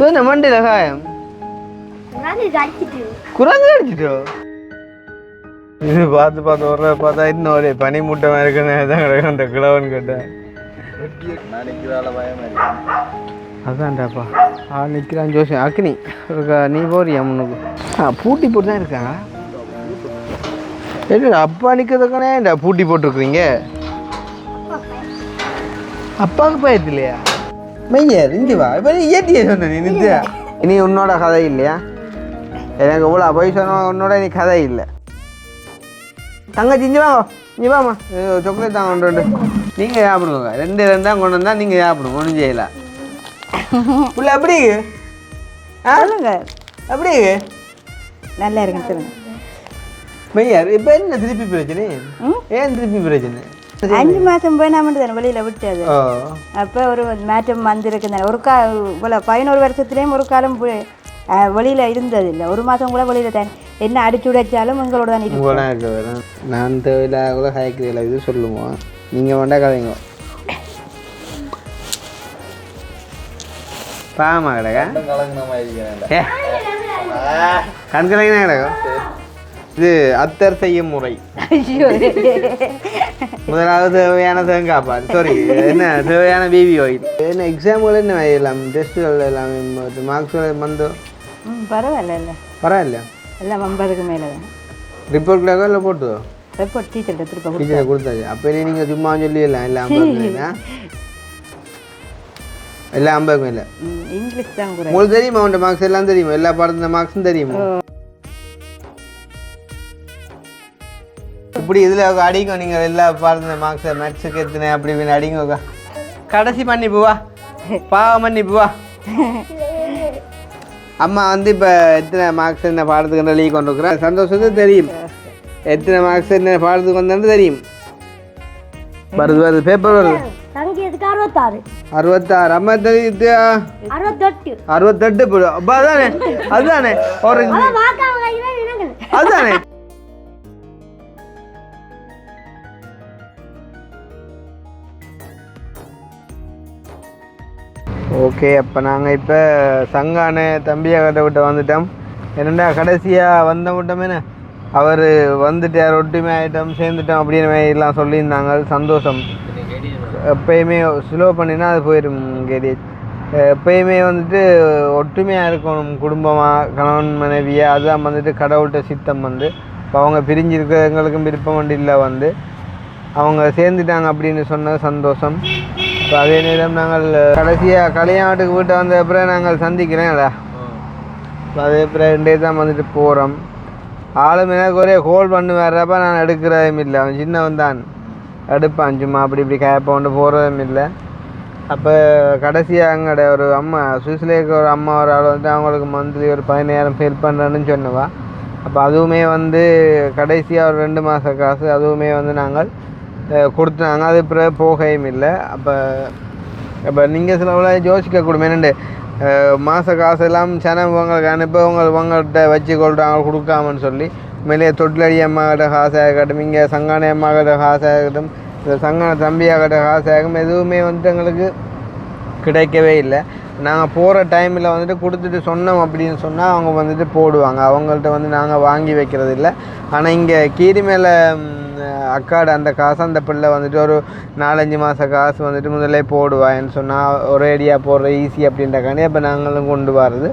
என்ன மண்டியில காயம் குரங்கு அடிச்சிட்டோ இது பார்த்து ஒரு பார்த்தா இன்னும் ஒரு பனி மூட்டமா இருக்குன்னு அந்த கிழவன் கேட்டேன் அதான்டாப்பா நிற்கிறான் ஜோசி அக்னி நீ போறியா முன்னுக்கு பூட்டி போட்டு தான் இருக்கா அப்பா நிற்கிறதுக்கானே பூட்டி போட்டிருக்குறீங்க அப்பாவுக்கு பயத்து இல்லையா மெய்யர் இங்கே வா இப்போ ஏற்றிய சொன்ன நீ நித்யா இனி உன்னோட கதை இல்லையா எனக்கு இவ்வளோ போய் சொன்ன உன்னோட நீ கதை இல்லை தங்கச்சி இஞ்சி வாங்க இஞ்சி வாமா சாக்லேட் தான் கொண்டு வந்து நீங்கள் சாப்பிடுங்க ரெண்டாக கொண்டு வந்தால் நீங்கள் சாப்பிடுங்க ஒன்றும் செய்யலாம் உள்ள எப்படி சொல்லுங்க எப்படி நல்லா இருக்குன்னு சொல்லுங்க மெய்யார் இப்போ என்ன திருப்பி பிரச்சனை ஏன் திருப்பி பிரச்சனை 5 மாதம் போய் நான் மட்டும் வெளியில் விட்டது அப்போ ஒரு மாற்றம் வந்திருக்குதானே ஒரு இவ்வளோ 11 வருஷத்துலேயும் ஒரு காலம் வெளியில் இருந்தது இல்லை ஒரு மாதம் கூட வெளியில் தான் என்ன அடிச்சு உடைச்சாலும் உங்களோட தான் இருக்கு நான் தேவையில்லாத கூட ஹைக்கிறீங்களா இது சொல்லுவோம் நீங்கள் வேண்டா கதைங்க பாமா கிடக்கா கண் கலங்கினா கிடக்கும் இது அத்தர் செய்யும் முறை முதலாவது தேவையான தேங்காய் சாரி என்ன தேவையான பேபி ஆயில் என்ன எக்ஸாம்கள் என்ன எல்லாம் டெஸ்ட்டுகள் எல்லாமே மார்க்ஸ் வந்து பரவாயில்ல இல்லை பரவாயில்ல எல்லாம் 50க்கு மேலே தான் ரிப்போர்ட்லாக இல்லை போட்டு ரிப்போர்ட் டீச்சர்கிட்ட திருப்ப டீச்சரை கொடுத்தாச்சு அப்போ நீங்கள் சும்மா சொல்லிடலாம் எல்லாம் 50 எல்லாம் 50 மேலே இங்கிலீஷ் தான் உங்களுக்கு தெரியுமா அவன்கிட்ட மார்க்ஸ் எல்லாம் தெரியுமா எல்லா பாடத்துல மார்க்ஸும் தெரியுமா இப்படி இதில் அடிக்கும் நீங்கள் எல்லா பாடத்துல மார்க்ஸை மேக்ஸுக்கு எத்தனை அப்படி இப்படின்னு அடிங்க கடைசி மன்னிப்புவா பாவம் மன்னிப்புவா அம்மா வந்து இப்போ எத்தனை மார்க்ஸ் என்ன பாடத்துக்கு லீக் கொண்டு இருக்கிறேன் சந்தோஷத்தை தெரியும் எத்தனை மார்க்ஸ் என்ன பாடத்துக்கு வந்தேன்னு தெரியும் வருது பேப்பர் வருது 66 அம்மா தெரியுது 68 அதானே அதுதானே அதுதானே ஓகே அப்போ நாங்கள் இப்போ சங்கான தம்பியாகிட்ட விட்டு வந்துட்டோம் என்னென்னா கடைசியாக வந்த விட்டோமேனே அவர் வந்துட்டு யார் ஒட்டுமை ஆகிட்டோம் சேர்ந்துட்டோம் அப்படின்னு எல்லாம் சொல்லியிருந்தாங்க சந்தோஷம் எப்பயுமே ஸ்லோ பண்ணினா அது போயிடும் கேடிஎச் எப்பயுமே வந்துட்டு ஒற்றுமையாக இருக்கணும் குடும்பமாக கணவன் மனைவியாக அதுதான் வந்துட்டு கடவுள்கிட்ட சித்தம் வந்து இப்போ அவங்க பிரிஞ்சிருக்க எங்களுக்கும் விருப்பம் வண்டி இல்லை வந்து அவங்க சேர்ந்துட்டாங்க அப்படின்னு சொன்ன சந்தோஷம் இப்போ அதே நேரம் நாங்கள் கடைசியாக கல்யாணத்துக்கு வீட்டை வந்த அப்புறம் நாங்கள் சந்திக்கிறேன்ல இப்போ அதே அப்புறம் 2 days தான் வந்துட்டு போகிறோம் ஆளும் எனக்கு ஒரே கோல் பண்ணு வர்றப்ப நான் எடுக்கிறதும் இல்லை அவன் சின்னவன் தான் எடுப்பான் சும்மா அப்படி இப்படி கேப்ப கொண்டு போகிறதும் இல்லை அப்போ கடைசியாக அங்கட ஒரு அம்மா சுவிஸ்ல இருக்க ஒரு அம்மா ஒரு ஆள் வந்து அவங்களுக்கு மந்த்லி ஒரு 15000 ஹெல்ப் பண்ணுறேன்னு சொன்னவா அப்போ அதுவுமே வந்து கடைசியாக ஒரு 2 மாத காசு அதுவுமே வந்து நாங்கள் கொடுத்தாங்க அது பிறகு போகையும் இல்லை அப்போ நீங்கள் சிலவுல யோசிக்கக்கூடும் என்னண்டு மாத காசெல்லாம் சேனல் உங்களுக்கு அனுப்ப உங்கள்கிட்ட வச்சு கொள்றாங்க கொடுக்காமன்னு சொல்லி மேலே தொட்டிலடி அம்மாக்கிட்ட காசாகட்டும் இங்கே சங்கான அம்மாக்கிட்ட காசாகட்டும் இந்த சங்கான தம்பியாகிட்ட காசாகும் எதுவுமே வந்துட்டு எங்களுக்கு கிடைக்கவே இல்லை நாங்கள் போகிற டைமில் வந்துட்டு கொடுத்துட்டு சொன்னோம் அப்படின்னு சொன்னால் அவங்க வந்துட்டு போடுவாங்க அவங்கள்ட்ட வந்து நாங்கள் வாங்கி வைக்கிறது இல்லை ஆனால் இங்கே கீரி மேலே அக்காடு அந்த காசு அந்த பிள்ளை வந்துட்டு ஒரு 4-5 மாத காசு வந்துட்டு முதலே போடுவான்னு சொன்னால் ஒரேடியாக போடுற ஈஸி அப்படின்றக்காண்டி அப்போ நாங்களும் கொண்டு வர்றது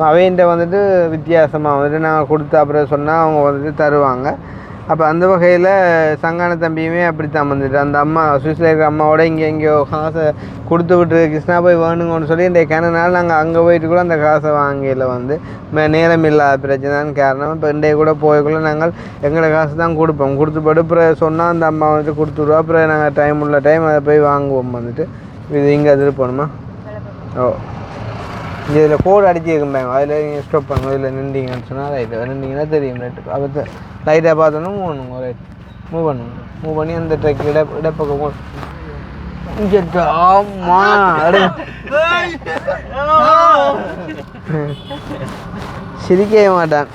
அவையிட்ட வந்துட்டு வித்தியாசமாக வந்துட்டு நாங்கள் கொடுத்து அப்புறம் சொன்னால் அவங்க வந்துட்டு தருவாங்க அப்போ அந்த வகையில் சங்கான தம்பியுமே அப்படித்தான் வந்துட்டு அந்த அம்மா சுவிஸ்ல இருக்கிற அம்மாவோட இங்கே எங்கேயோ காசை கொடுத்து விட்டு கிருஷ்ணா போய் வேணுங்கன்னு சொல்லி இந்த கிணனால நாங்கள் அங்கே போயிட்டு கூட அந்த காசை வாங்கல வந்து நேரம் இல்லாத பிரச்சனைன்னு காரணம் இப்போ இன்றைய கூட போய்க்குள்ளே நாங்கள் எங்களோட காசு தான் கொடுப்போம் கொடுத்து போட்டு அப்புறம் சொன்னால் அந்த அம்மா வந்துட்டு கொடுத்துடுவோம் அப்புறம் நாங்கள் டைம் உள்ள டைம் அதை போய் வாங்குவோம் வந்துட்டு இது இங்கே அதில் போகணுமா ஓ இங்கே இதில் கோடு அடிச்சிருக்கும்பாங்க அதில் நீங்கள் ஸ்டாப் பண்ணுங்க இதில் நின்றீங்கன்னு சொன்னால் ரைட்டு நின்றீங்கன்னா தெரியும் ரைட்டு அப்போ லைட்டாக பார்த்தோன்னா மூவ் பண்ணுங்க ரைட் மூவ் பண்ணி அந்த ட்ரெக் இடப்பக்கம் சிரிக்கவே மாட்டான்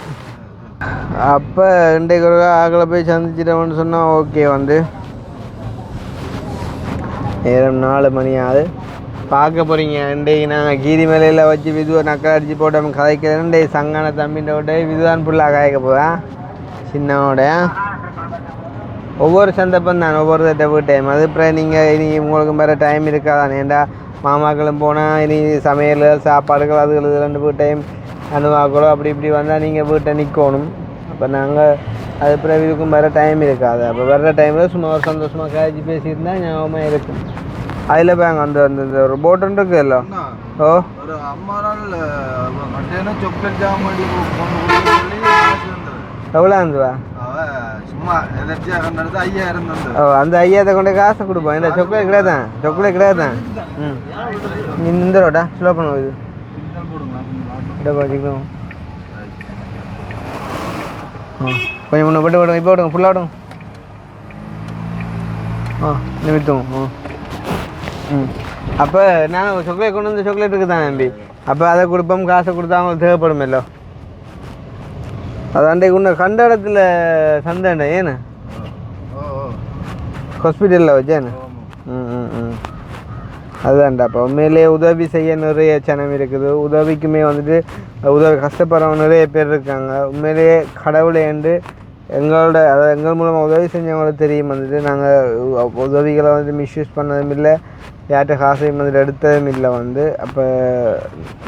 அப்போ இன்றைக்கு ஒரு ஆக்களை போய் சந்திச்சிட்டோம்னு சொன்னால் ஓகே வந்து நேரம் 4 மணி ஆகுது பார்க்க போகிறீங்க இன்றைக்கு நாங்கள் கீரி மேலையில் வச்சு விதுவை நக்கல் அடித்து போட்டோம் கதைக்கிறேன். இன்றைக்கு சங்கான தம்பின்ற விட விதுவான் ஃபுல்லாக காய்க்க போவேன் சின்னவோட. ஒவ்வொரு சந்தர்ப்பம் தான் ஒவ்வொரு தட்டை போட்டேன். அது அப்புறம் நீங்கள் இனி உங்களுக்கு வேறு டைம் இருக்காதான். ஏண்டா மாமாக்களும் போனால் இனி சமையல் சாப்பாடுகள் அதுகள் இது 2 டைம் அனுவாக்களோ அப்படி இப்படி வந்தால் நீங்கள் வீட்டை நிற்கணும். அப்போ நாங்கள் அது அப்புறம் இதுக்கும் வேறு டைம் இருக்காது. அப்போ வர்ற டைமில் சும்மா ஒரு சந்தோஷமாக காய்ச்சி பேசியிருந்தால் ஞாபகமாக இருக்கும். அதில் போய் அங்கே அந்த ஒரு போட்டு இருக்குல்ல. ஓ ஒரு அம்மா நாள் சாக்லேட் ஜாமாடி எவ்வளோ இருந்துவா? சும்மா எதர்ச்சியாக கண்டது 5000 தந்து. ஓ அந்த 5000 கொண்டு காசு கொடுப்போம். இந்த சாக்லேட் கிடையாது தான், சாக்லேட் கிடையாது தான். இந்த ரோட்டா ஸ்லோ பண்ணுவோம். இது பார்த்துக்கணும். கொஞ்சம் முன்னே போட்டு விடுங்க. இப்போ விடுங்க, ஃபுல்லாக விடுங்க. நிமித்துவோம். அப்போ நாங்கள் சாக்லேட் கொண்டு வந்து சாக்லேட் இருக்குது தான் தம்பி. அப்போ அதை கொடுப்போம், காசை கொடுத்தா அவங்களுக்கு தேவைப்படும் இல்லை. அது அன்றைக்கு உன்னை கண்ட இடத்துல சந்தைண்டா ஏன்னு ஹாஸ்பிட்டலில் வச்சேன்னு. அதுதான்டா. அப்போ உண்மையிலேயே உதவி செய்ய நிறைய சனம் இருக்குது. உதவிக்குமே வந்துட்டு உதவி கஷ்டப்படுறவங்க நிறைய பேர் இருக்காங்க. உண்மையிலேயே கடவுளேண்டு எங்களோட அதாவது எங்கள் மூலமாக உதவி செஞ்சவங்களுக்கு தெரியும். வந்துட்டு நாங்கள் உதவிகளை வந்துட்டு மிஸ்யூஸ் பண்ணதும் இல்லை, யார்கிட்ட காசையும் வந்துட்டு எடுத்ததும் இல்லை. அப்போ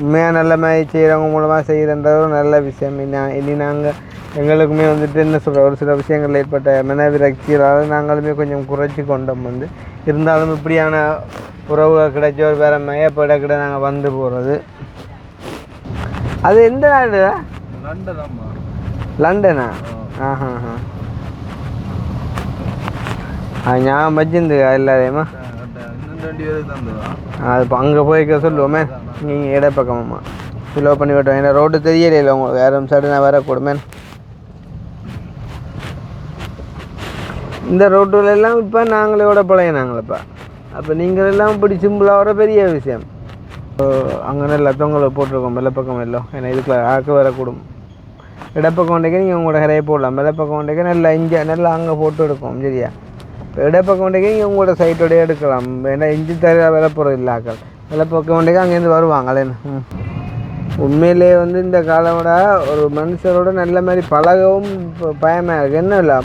உண்மையாக நல்ல மாதிரி செய்கிறவங்க மூலமாக செய்கிறன்றது ஒரு நல்ல விஷயம். இனி நாங்கள் எங்களுக்குமே வந்துட்டு என்ன சொல்கிற ஒரு சில விஷயங்கள் ஏற்பட்ட மனவிரக்திகளால் நாங்களுமே கொஞ்சம் குறைச்சி கொண்டோம். இருந்தாலும் இப்படியான உறவுகள் கிடைச்ச ஒரு வேறு மையப்பட கிட்ட நாங்கள் வந்து போகிறது. அது எந்த நாடு? லண்டனா? அது ஞாபகம் வச்சிருந்து எல்லாரையுமா? அது இப்போ அங்கே போய்க்க சொல்லுவோமே. நீங்கள் இடப்பக்கமாம்மா ஸ்லோ பண்ணி விட்டோம். ஏன்னா ரோடு தெரியலையில உங்களுக்கு வேறு சைடு நான் வரக்கூடுமே. இந்த ரோட்டுலாம் இப்போ நாங்களோட பழையனாங்களப்பா. அப்போ நீங்கள் எல்லாம் இப்படி சிம்பிளாக வர பெரிய விஷயம். அங்கே நல்லா தொங்கலை போட்டிருக்கோம் வெள்ளப்பக்கம் எல்லாம். ஏன்னா இதுக்குள்ள ஆக்க வரக்கூடும். இடப்பக்கம் வண்டிக்கு நீங்கள் உங்களோட கரையை போடலாம். வெள்ளப்பக்கம் வண்டிக்கு நல்லா இஞ்சி நல்லா அங்கே போட்டு எடுக்கும். சரியா? இப்போ இடப்பக்கம் வண்டிக்கு நீங்கள் உங்களோட சைட்டோடையே எடுக்கலாம். ஏன்னா இஞ்சி தர வில போகிறது இல்லை ஆக்கள். வெள்ளப்பக்கம் வண்டிக்கு அங்கேருந்து வருவாங்களேன்னு. உண்மையிலே இந்த காலோட ஒரு மனுஷரோட நல்ல மாதிரி பழகவும் பயமாக இருக்குது. என்ன இல்லை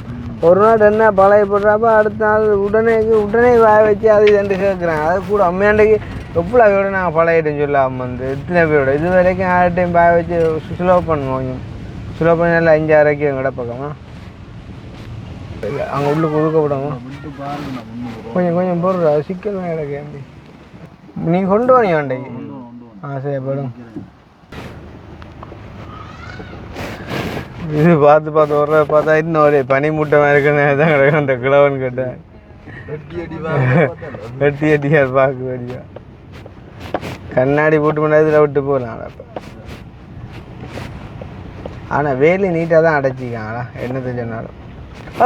ஒரு நாள் என்ன பழகி போடுறாப்போ அடுத்த நாள் உடனே வாய வச்சு அது இதுன்ட்டு கேட்குறாங்க. அது கூட அம்மையாண்டைக்கு எவ்வளோ பேரோட நாங்கள் பழகிட்டேன்னு சொல்லாமல் இத்தனை பேரோட இது வரைக்கும் யார்கிட்டையும் வாய வச்சு ஸ்லோ பண்ணுவோம். கொஞ்சம் ஸ்லோ பண்ணி நல்லா 5-6 எங்கட பக்கமா அங்கே உள்ளுக்கு ஒதுக்கப்படுவோம். கொஞ்சம் போடுறா சிக்கல் கிடக்கு. நீங்கள் கொண்டு வரீங்க அண்டைக்கு? சரி போடும். இது பார்த்து வர்ற பார்த்தா இன்னும் ஒரே பனி மூட்டமாக இருக்குன்னு தான் கிடக்கு. அந்த கிழவன் கேட்டேன் வெட்டி அடியார் பார்க்க வரியா கண்ணாடி போட்டு பண்ணால் இதில் விட்டு போகலாம். அப்போ ஆனால் வேலி நீட்டாக தான் அடைச்சிக்காங்களா என்ன சொன்னாலும். ஓ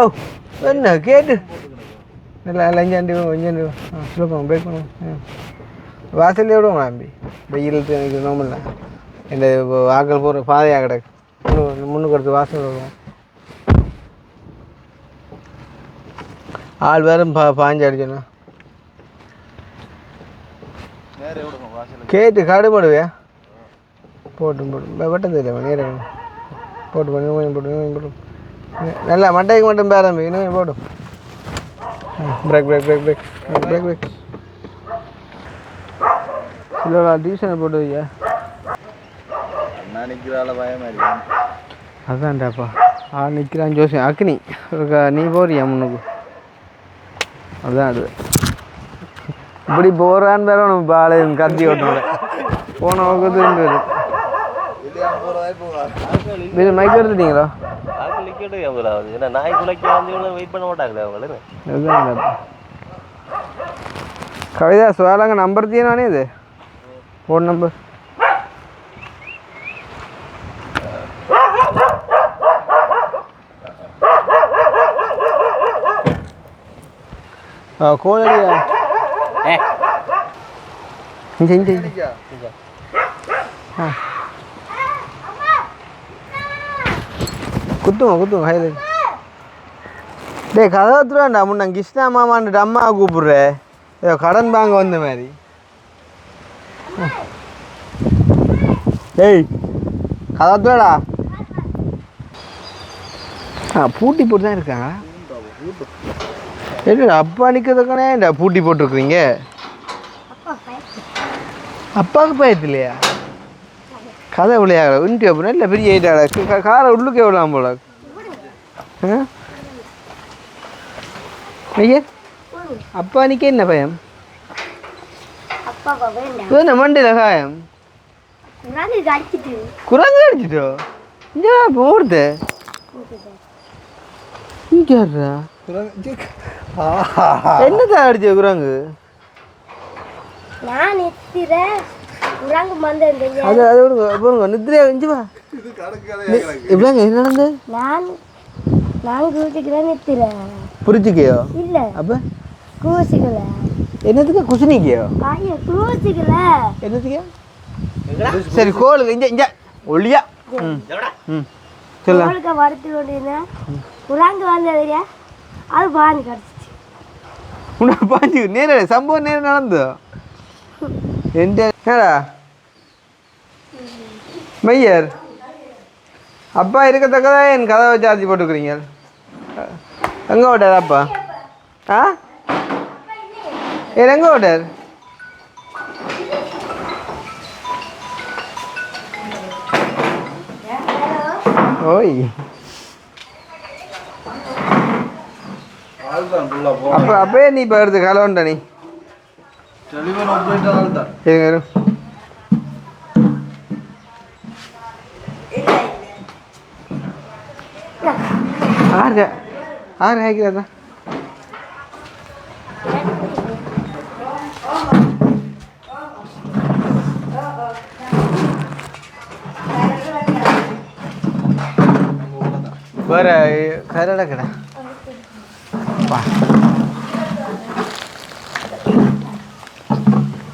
என்ன கேட்டு நல்லா 5 சொல்லுங்க பிரேக் பண்ணுவோம். வாசல்லே விடுவோம் நம்பி வெயில் எனக்கு நோம்பல இந்த ஆக்கள் போகிற பாதையாக கிடக்கு. முன்னுக்கு எடுத்து வாசல் விடுவோம். ஆள் வேறும் பாஞ்சு அடிச்சோண்ணா கேட்டு கடுபடுவியா போட்டும் வெட்டம் தெரியல நேரம் போட்டு போட்டு நல்லா மட்டைக்கு மட்டும் பேரம்பி இன்னும் போடும். Break break break break break break இல்லை டியூஷனை போட்டு வையா அதான்டாப்பா. நிற்கிறான் ஜோசி அக்னி இருக்கா நீ போறியா முன்னுக்கு? அதுதான் அது இப்படி போகிறான்னு வேற நம்ம பாலை கத்தி ஓட்டோட போன வகுத்து இது மைக் எடுத்துட்டீங்களா? கவிதா சுவாலாங்க நம்பர் தீனானே இது ஃபோன் நம்பர் கோழடியா குத்துங்க கையில் டே கதவுத்துருவாண்டா முன்ன கிருஷ்ணா மாமான்ட்டு அம்மா கூப்பிட்ற ஏதோ கடன் வாங்க வந்த மாதிரி டேய் கதாத்துலடா பூட்டி போட்டு தான் இருக்காங்க. என்னடா அப்பா நிற்கிறதுக்கானே இந்த பூட்டி போட்டிருக்குறீங்க? அப்பாவுக்கு பயத்தில்லையா? கதை விளையாட இன்ட்டு அப்படின்னா இல்லை பெரிய ஐட்டாடா காரை உள்ளுக்கு எவ்வளோ போல ஐயா அப்பா நிற்க என்ன பயம்? என்ன மண்டியில் காயம்? குரங்கு அடிச்சிட்டோ? இங்கே போடுது இங்கேறா என்னதான் அடிச்ச குரங்கு? அது அது போடுங்க நித்ரையா இஞ்சி வா இப்படிங்க என்ன நடந்தது? புரிச்சுக்கையோ இல்ல அப்ப கூசிக்கல என்னத்துக்கு குசினிக்கையோ கூசிக்கல என்னத்துக்கு? சரி கோளுக்கு இங்க இங்க ஒளியா சொல்ல வறுத்து கொண்டிருந்தேன் குரங்கு வந்ததுயா அது பாஞ்சு கிடச்சிச்சு. உனக்கு பாஞ்சு நேர சம்பவம் நேரம் நடந்ததோ? என்னடா மையர் அப்பா இருக்கத்தக்கதான் என் கதவை சார்ஜ் போட்டுக்கிறீங்க. எங்கே ஓட்டார் அப்பா? ஆ ஏன் எங்கே ஓட்டார்? ஓய் அப்போ அப்பயே நீ இப்போ எடுத்து கலவன்டா நீ இருங்க ஆறு ஆறு ஆகிக்கிறதா வேற கரடா கடை வா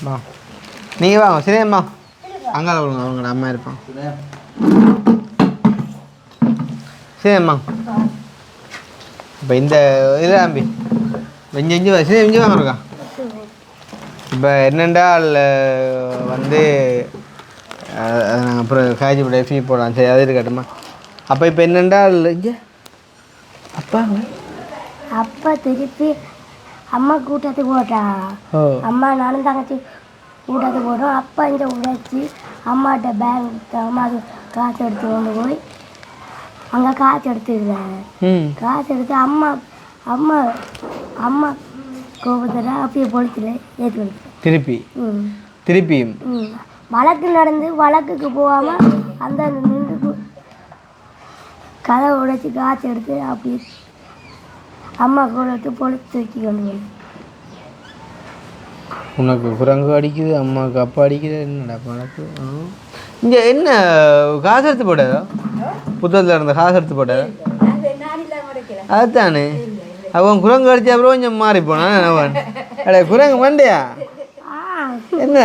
வா நீங்கள் வாங்க சரியாம்மா அங்கால விடுங்க அவங்களோட அம்மா இருப்பான் சரிம்மா. இப்போ இந்த இது அம்பி வெஞ்சு இஞ்சி சரி இஞ்சி வாங்க இருக்கா. இப்போ என்னென்றால் வந்து அதை நாங்கள் அப்புறம் காய்ச்சி போட ஃபீ போடலாம் சரி அது இருக்கட்டுமா. அப்போ இப்போ என்னென்றால் இங்கே அப்பாங்க அப்பா திருப்பி அம்மா கூட்டத்துக்கு போட்டா அம்மா நானும் தங்கச்சி கூட்டத்துக்கு போட்டோம். அப்பா இங்கே உழைச்சி அம்மாட்ட பேங்க் அம்மாவுக்கு காசு எடுத்து கொண்டு போய் அங்கே காசு எடுத்துக்கிறேன். காசு எடுத்து அம்மா அம்மா அம்மா கோபத்தில் அப்படியே பொழுத்துல ஏற்றி கொடுத்தேன் திருப்பி திருப்பியும் வழக்கு நடந்து வழக்குக்கு போகாமல் அந்த நின்று கதை உடைச்சி காசு எடுத்து அப்படி அம்மா கூட பொழுது தூக்கி கொண்டு போய் உனக்கு குரங்கு அடிக்குது அம்மாவுக்கு அப்பா அடிக்குது என்னடா பழக்கு. இங்கே என்ன காசு எடுத்து போட்டதோ புத்தகத்தில் இருந்த காசு எடுத்து போட்டதோ அதுதானே அவன் குரங்கு அடித்த அப்புறம் கொஞ்சம் மாறி போனான் அவன் அட குரங்கு மண்டையா என்ன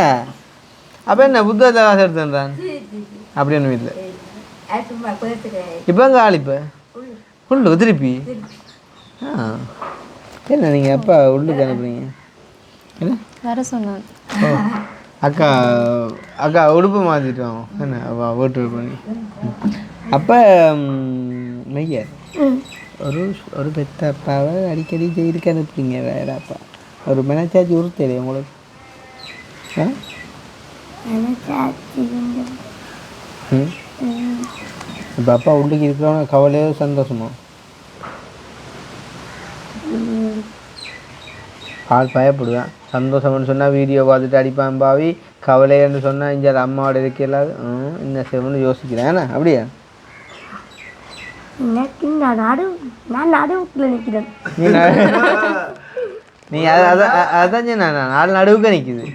அப்போ என்ன புத்தகத்தில் காசு எடுத்துன்றான் அப்படின்னு வீட்டில் இப்போ எங்கே ஆள் இப்போ உள்ளுக்கு திருப்பி என்ன நீங்கள் அப்பா உள்ளுக்கு அனுப்புறீங்க என்ன வர சொன்னான். ஓ அக்கா அக்கா உடுப்பு மாற்றிட்டோம் என்ன வீட்டு பண்ணி. அப்போ மைய ஒரு ஒரு பெத்த அப்பாவை அடிக்கடி ஜெயிலுக்கு அனுப்புறீங்க வேற அப்பா ஒரு மெனச்சாச்சு உறுத்தலையே உங்களுக்கு? இப்போ அப்பா உள்ளுக்கு இருக்கிறவங்க கவலையோ சந்தோஷமோ? ஆள் பயப்படுவேன். சந்தோஷம்னு சொன்னால் வீடியோ பார்த்துட்டு அடிப்பான் பாவி, கவலைன்னு சொன்னால் இங்கே அம்மாவோட இருக்கையில்லாது என்ன செய்யணும்னு யோசிக்கிறேன். ஏன்னா அப்படியா நீ அதான் நான் நாலு நடுவுக்கு நிற்குது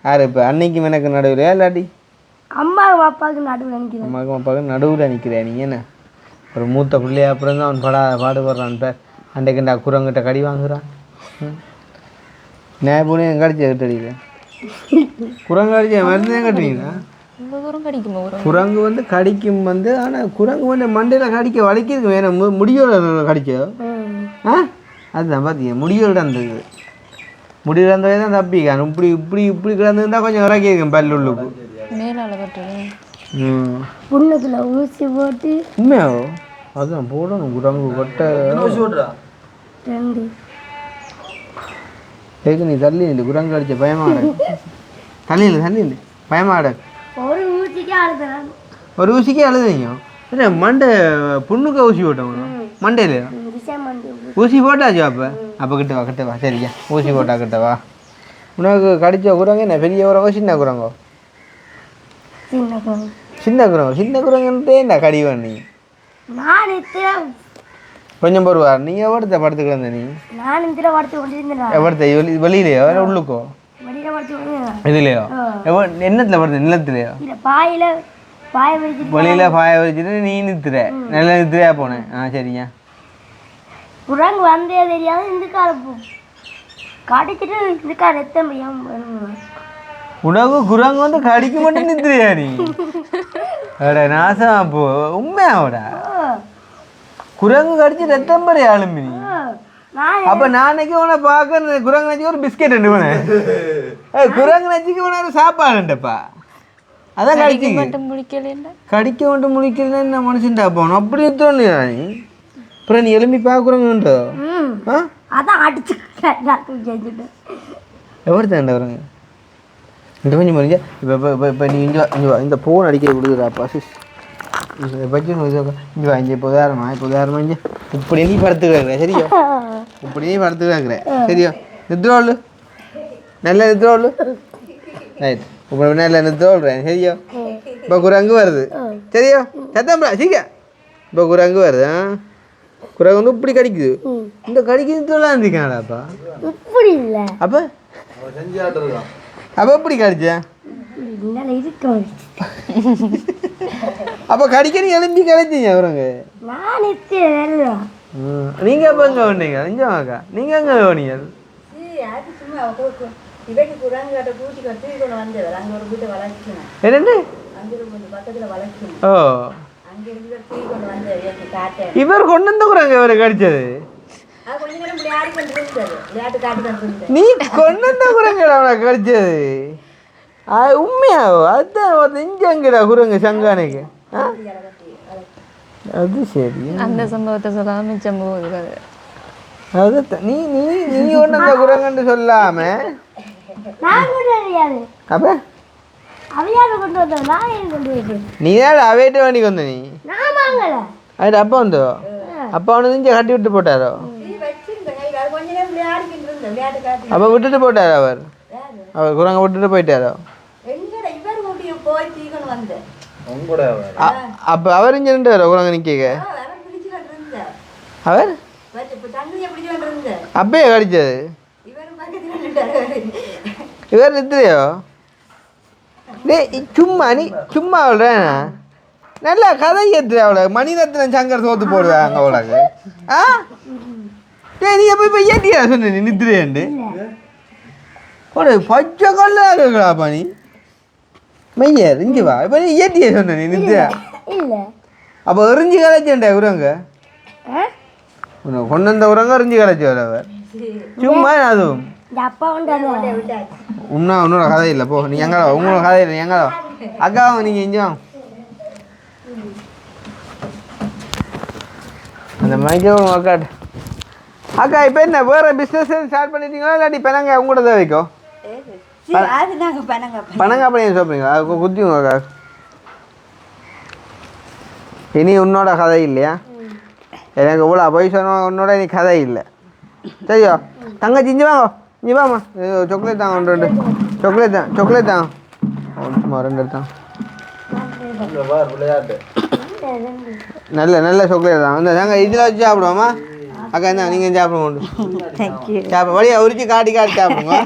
யார் இப்போ அன்னைக்கு எனக்கு நடுவுலையா இல்லாட்டி அம்மாவும் அப்பாவுக்கு நடுவில் நிற்கிறேன். அம்மாவுக்கும் அப்பாவுக்கு நடுவில் நிற்கிறேன். நீ என்ன ஒரு மூத்த பிள்ளையா அப்புறம் தான் அவன் பாடுபடுறான் பேர் அன்றைக்கு குரங்கிட்ட கடி வாங்குறான். நான் போனே எங்கே அடிச்சு கட்டடிக்கிறேன் குரங்கு அடிச்சு மருந்து ஏன் கட்டுவீங்களா? குரங்கு வந்து கடிக்கும் வந்து ஆனால் குரங்கு வந்து மண்டையில் கடிக்க வலிக்கிறதுக்கு வேணும் முடியோட கடிக்க அதுதான் பார்த்தீங்க முடியோட இருந்தது முடிவில் இருந்தவே தான் தப்பிக்கான் இப்படி இப்படி இப்படி கிடந்துருந்தா கொஞ்சம் இறக்கியிருக்கேன் பல்லுள்ளுக்கு மேலால கட்டுறது புண்ணுக்குள்ள ஊசி போட்டு உண்மையாவோ அதுதான் போடணும் குரங்கு கொட்டை ரெண்டு கேட்கு நீ தள்ளி இல்லை குரங்கு அடிச்ச பயமாட தள்ளி இல்லை பயமாட ஒரு ஊசிக்கே அழுதுறாங்க ஒரு ஊசிக்கே அழுதுங்க இல்லை மண்டை புண்ணுக்கு ஊசி போட்டோம் மண்டையில ஊசி போட்டாச்சு அப்போ கிட்ட வா சரியா ஊசி போட்டா கிட்ட வா உனக்கு கடிச்ச குரங்கு என்ன பெரிய குரங்கோ சின்ன குரங்கோ சின்ன குரங்குன்ட்டே என்ன கடிவன் நீ கொஞ்சம் போடுவா நீ எவ்வளோத்த படுத்துக்கிற நீ எவ்வளோத்த வெளியிலையோ வேற உள்ளுக்கோ இதுலையோ என்னத்துல படுத்த நிலத்துலையோ வெளியில பாய வச்சுட்டு நீ நிறுத்துற நல்லா நிறுத்துறையா போனேன் சரிங்க குரங்கு வந்தே தெரியாது இந்த கால கடிச்சிட்டு இந்த கால ரத்தம் உனக்கு குரங்கு வந்து கடிக்க மட்டும் நிறுத்துறியா நீ அட நாசம் அப்போ உண்மையாவோடா குரங்கு கடிச்சு ரத்தம் பறி ஆளும்பி நீ அப்ப நாளைக்கு உன பார்க்க குரங்கு நச்சுக்கு ஒரு பிஸ்கெட் ரெண்டு போனேன் குரங்கு நச்சுக்கு உன ஒரு சாப்பாடுண்டப்பா அதான் கடிக்க மட்டும் முடிக்கல என்ன மனுஷன்டா போகணும் அப்படி தோணுயா நீ அப்புறம் நீ எலும்பி பார்க்குறோங்கன்றோ அதான் அடிச்சு எவ்வளோ தாண்டா வருங்க இந்த கொஞ்சம் மறிஞ்சா இப்போ நீ இங்கே இந்த ஃபோன் அடிக்க கொடுக்குறாப்பா சிஸ் பற்றி இங்கே வா இங்கே இப்போ உதாரணமா இங்கே இப்படி நீ படுத்துக்கிறாங்க சரியா இப்படி நீ படுத்துக்கிறாங்க சரியா நித்ரோல் நல்ல நித்ரோல் ரைட் இப்போ நல்ல நித்ரோல்றேன் சரியா இப்போ குரங்கு வருது சரியா சத்தம்பா சீக்கிரம் இப்போ குரங்கு வருது குரங்கு வந்து இப்படி கடிக்குது இந்த கடிக்கிறது இருந்துக்காடாப்பா இப்படி இல்லை அப்போ அப்போ எப்படி கடிச்சேன் அப்போ கடிக்க நீ எழும்பி கிடைச்சிங்க குரங்கு நீங்க எப்போ எங்கே வந்தீங்க நிஜமாக்கா நீங்க எங்கே போனீங்க என்னண்டு ஓ இவர் கொண்டு வந்து குரங்கு இவரை கடிச்சது நீ கொண்டு வந்த குரங்கடா அவனை கடிச்சது உண்மையாவோ அதுதான் நெஞ்சங்கடா குரங்கு சங்கானைக்கு அது சரி அந்த சம்பவத்தை சொல்லாம மிச்சம் போகுது அது நீ நீ நீ கொண்டு வந்த குரங்குன்னு சொல்லாம அப்ப நீ தான் அவையிட்ட வண்டிக்கு வந்த நீ அது அப்பா வந்தோ அப்பா அவனு இங்கே கட்டி விட்டு போட்டாரோ அப்போ விட்டுட்டு போட்டார் அவர் குரங்க விட்டுட்டு போயிட்டாரோ அப்போ அவர் இங்கே நின்றாரோ குரங்க நிற்க அவர் அப்பயே கடிச்சது இவர் நிறுத்துறியோ சும்மா நீ சும்மா அவள்றேன் நல்லா கதை ஏற்றுற அவளை மணிரத்னம் சங்கர் சோத்து போடுவாங்க அவளுக்கு நீ எப்போ இப்போ ஏற்றியா சொன்ன நீ நித்துறேன்ட்டு ஒரு பச்சை கல்லாக இருக்கலாப்பா நீ மையர் இஞ்சி வா இப்போ நீ ஏற்றியா சொன்ன நீ நித்துற அப்போ எரிஞ்சு கலைச்சேன்டா குரங்க கொண்டு வந்த குரங்க எரிஞ்சு கலைச்சி வரவர் சும்மா அதுவும் உன்னோட கதை இல்லை போ நீ எங்களோ உங்களோட கதை இல்லை எங்களோ அக்காவும் நீங்கள் இஞ்சோ அந்த மைக்கேவும் அக்காட்டு அக்கா இப்போ என்ன வேறு பிஸ்னஸ் ஸ்டார்ட் பண்ணிட்டீங்களா இல்லாட்டி பெனங்க உங்களோட தான் வைக்கும் பணங்க பண்ணி சொல்கிறீங்களா அது குத்திங்க அக்கா இனி உன்னோட கதை இல்லையா எனக்கு இவ்வளோ போய் சொன்ன உன்னோட இனி கதை இல்லை சரியோ தங்கச்சி இஞ்சி வாங்க இஞ்சி வாமா சாக்லேட் தாங்க ஒன்று ரெண்டு சாக்லேட் தாங்க சும்மா ரெண்டு எடுத்தான் நல்ல சாக்லேட் தான் இந்த நாங்கள் இதில் வச்சு சாப்பிடுவோமா அக்கா என்ன நீங்கள் சாப்பிடுவோம் சாப்பிட வழியா உரிச்சு காட்டி சாப்பிடுங்க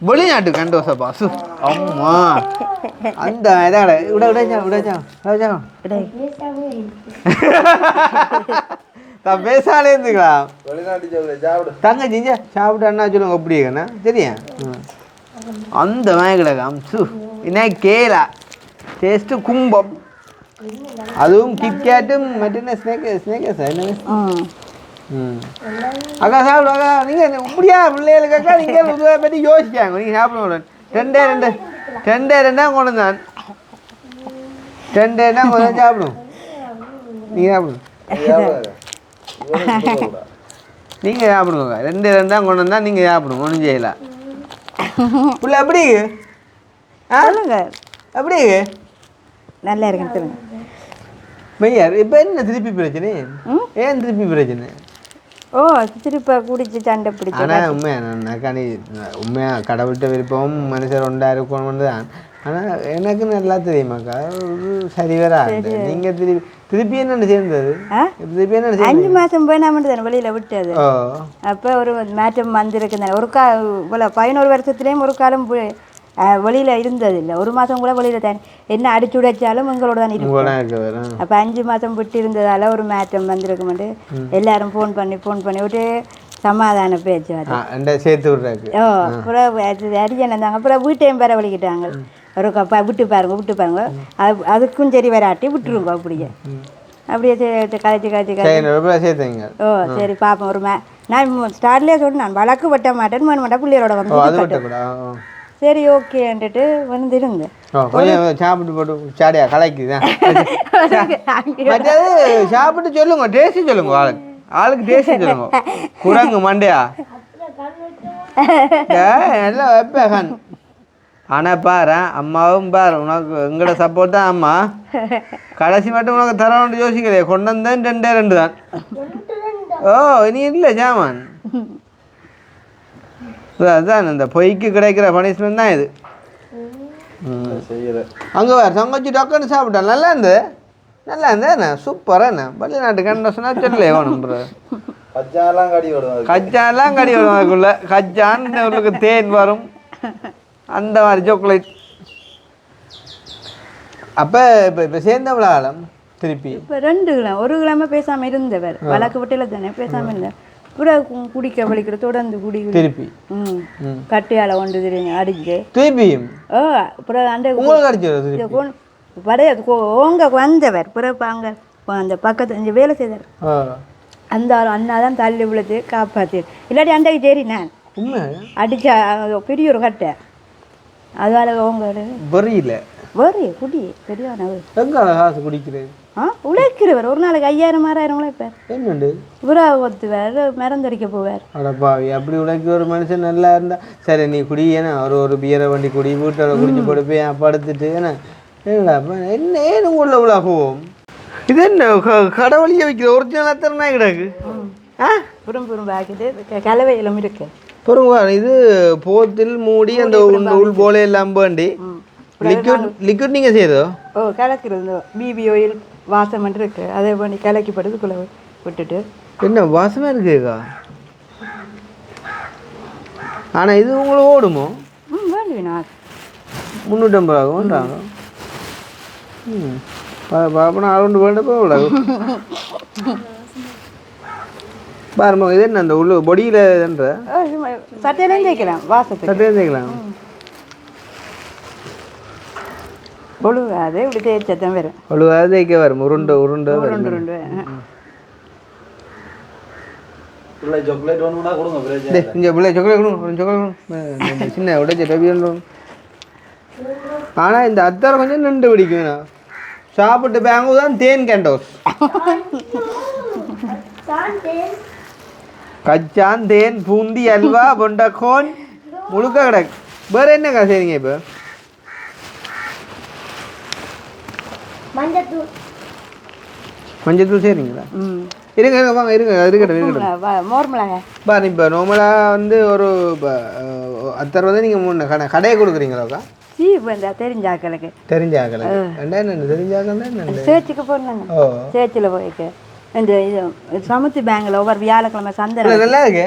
வெளிநாட்டு கண்டோசப்பா சு அம்மா அந்த இதாட விடச்சா பேசாலே இருந்துக்கலாம் தங்க செஞ்சா சாப்பிட்டு அண்ணா சொல்லுங்க அப்படியேண்ணா சரியா அந்த மயக்கிடக்காம் சு என்ன கேலா டேஸ்ட்டு கும்பம் அதுவும் கிட்கேட்டும் மற்ற ஸ்னேக்கஸ் என்ன அக்கா சாப்பிடும் அக்கா நீங்கள் இப்படியா பிள்ளைகளுக்கு அக்கா நீங்கள் இதை பற்றி யோசிக்காங்க நீங்கள் சாப்பிடுவோம் ரெண்டே கொண்டு வந்தான் ரெண்டேனா கொஞ்சம் சாப்பிடும் நீங்கள் சாப்பிடும் நீங்கள் சாப்பிடுங்க ரெண்டு ரெண்டாக கொண்டு வந்தால் நீங்கள் சாப்பிடுங்க ஒன்றும் செய்யலாம் உள்ள எப்படி சொல்லுங்க எப்படி நல்லா இருக்குன்னு சொல்லுங்க மெய்யார் இப்போ என்ன திருப்பி பிரச்சனை ஏன் திருப்பி பிரச்சனை ஓ திருப்ப குடிச்சு சண்டை பிடிச்சி ஆனால் உண்மையாக நீ உண்மையாக கடவுள்கிட்ட விருப்பம் மனுஷர் ஒன்றா இருக்கணும்னு தான் ஆனால் எனக்கு நல்லா தெரியுமாக்கா சரி வராது நீங்கள் திருப்பி என்னென்ன சேர்ந்தது திருப்பி என்ன 5 மாதம் போய் நான் தானே வெளியில் விட்டது அப்போ ஒரு மாற்றம் வந்திருக்கு தானே ஒரு 11 வருஷத்துலேயும் ஒரு காலம் வெளியில் இருந்ததில்லை ஒரு மாதம் கூட வெளியில் தான் என்ன அடிச்சு உடைச்சாலும் எங்களோட தான் இருக்கும் அப்போ 5 மாதம் விட்டு இருந்ததால் ஒரு மாற்றம் வந்திருக்குமெண்டு எல்லாரும் ஃபோன் பண்ணி விட்டு சமாதான பேச்சு சேர்த்து விட்றாங்க அப்புறம் அரிஜன் இருந்தாங்க அப்புறம் வீட்டையும் பெற வலிக்கிட்டாங்க ஒரு விட்டு பாருங்க அதுக்கும் சரி வராட்டி விட்டுருங்க அப்படியே சேர்த்துங்க ஓ சரி பார்ப்போம் ஒரு நான் ஸ்டார்ட்லேயே சொன்னேன் நான் வழக்கு வெட்ட மாட்டேன்னு மாட்டேன் பிள்ளையோட வந்து சரி ஓகேன்ட்டு வந்துருங்க சாப்பிட்டு போட்டு சாடியா கலைக்குதான் சாப்பிட்டு சொல்லுங்க டேஸ்ட் சொல்லுங்க ஆளுக்கு டேஸ்ட் சொல்லுங்க குரங்கு மண்டையா எல்லாம் வைப்பேன் ஆனால் பாரு அம்மாவும் பாரு உனக்கு எங்களோட சப்போர்ட் தான் அம்மா கடைசி மட்டும் உனக்கு தரணும்னு யோசிக்கலையே கொண்டு வந்தேன் 2 தான் ஓ இனி இல்லை ஜாமான் அதுதான் இந்த பொய்க்கு கிடைக்கிற பனிஷ்மெண்ட் தான் இது அங்கே வேறு தங்கச்சி டக்குன்னு சாப்பிட்டான் நல்லா இருந்தது என்ன சூப்பராக என்ன வெளிநாட்டு கண்ட சொன்னால் சொல்லலையே வேணும் கச்சான்லாம் கடி வரும் அதுக்குள்ள கச்சான்னு உங்களுக்கு தேன் வரும் அந்த மாதிரி சாக்லேட் அப்போ இப்போ சேர்ந்தவள காலம் திருப்பி இப்போ 2 கிழமை 1 கிழமை பேசாமல் இருந்தவர் வழக்கு விட்டில் தானே பேசாமல் இருந்தேன் அப்புறம் குடிக்க வலிக்கிற தொடர்ந்து திருப்பி கட்டையால் கொண்டு தெரியுங்க அடிச்சு திருப்பியும் அப்புறம் அந்த உங்களுக்கு ஓங்க வந்தவர் பிறப்பு அங்கே அந்த பக்கத்து வேலை செய்தார் அந்த அண்ணா தான் தள்ளி விழுது காப்பாற்று இல்லாட்டி அண்டைக்கு சரி நான் அடிச்சா பெரிய ஒரு கட்டை அதனால ஓங்க வரியில குடி சரியான காசு குடிக்கிறது உழைக்கிறவர் ஒரு நாளைக்கு 5000 6000 உழைப்பார் என்னண்டு இவரா ஒத்துவார் மறந்தடிக்க போவார் அடப்பாவி அப்படி உழைக்க ஒரு மனுஷன் நல்லா இருந்தா சரி நீ குடி ஏன்னா ஒரு பியரை வண்டி குடி வீட்டோட குடிச்சு போட்டு போய் படுத்துட்டு ஏன்னா என்ன ஏன் உள்ள உள்ள போவோம் இது என்ன கடவுளியை வைக்கிற ஒரிஜினல் அத்தனை கிடக்கு புறம் ஆக்கிட்டு கலவையிலும் இருக்கு பொறுங்க இது போத்தில் மூடி அந்த உள் போல எல்லாம் வேண்டி லிக்விட் நீங்கள் செய்யறதோ கலக்கிறது பிபி ஆயில் வாசம் இருக்கு அதை பண்ணி கலக்கி படுத்துக்குள்ள விட்டுட்டு என்ன வாசமாக இருக்குக்கா ஆனால் இது உங்களுக்கு ஓடுமோ வேண்டுவீனா 350 ஆகும்ன்றாங்க பாப்பனா அரௌண்டு வேண்டப்போ பாருமா இது என்ன அந்த உள்ள பொடியில் இதுன்ற சட்டையிலையும் தேய்க்கலாம் வாசத்துக்கு சட்டையிலும் தேய்க்கலாம் ஒழுகாது இப்படி தேய்ச்சதான் வரும் ஒழுகாது தேய்க்க வரும் உருண்டு உருண்டு சாக்லேட் ஒன்று கொடுங்க இங்கே பிள்ளை சாக்லேட் கொடுங்க சின்ன உடைச்ச டபி ஆனால் இந்த அத்தாரை கொஞ்சம் நின்று பிடிக்கும் சாப்பிட்டு பேங்கு தான் தேன் கேண்டோஸ் கச்சான் தேன் பூந்தி அல்வா பொண்டக்கோன் முழுக்க கிடக்கு வேறு என்னக்கா சரிங்க இப்போ மஞ்சத்தூள் சரிங்களா இருங்க இருங்க வாங்க இருங்க இருக்கட்டும் மோர் மிளகாய் பாரு இப்போ நார்மலாக வந்து ஒரு அத்தரை வந்து நீங்கள் கடையை கொடுக்குறீங்களாக்கா தெரிஞ்சாக்களுக்கு என்ன தெரிஞ்சாக்கள் சேர்ச்சுக்கு போனாங்க சேர்ச்சில் போய்க்கு இந்த இது சமுத்தி பேங்கில் ஒவ்வொரு வியாழக்கிழமை சந்தை நல்லா இருக்கு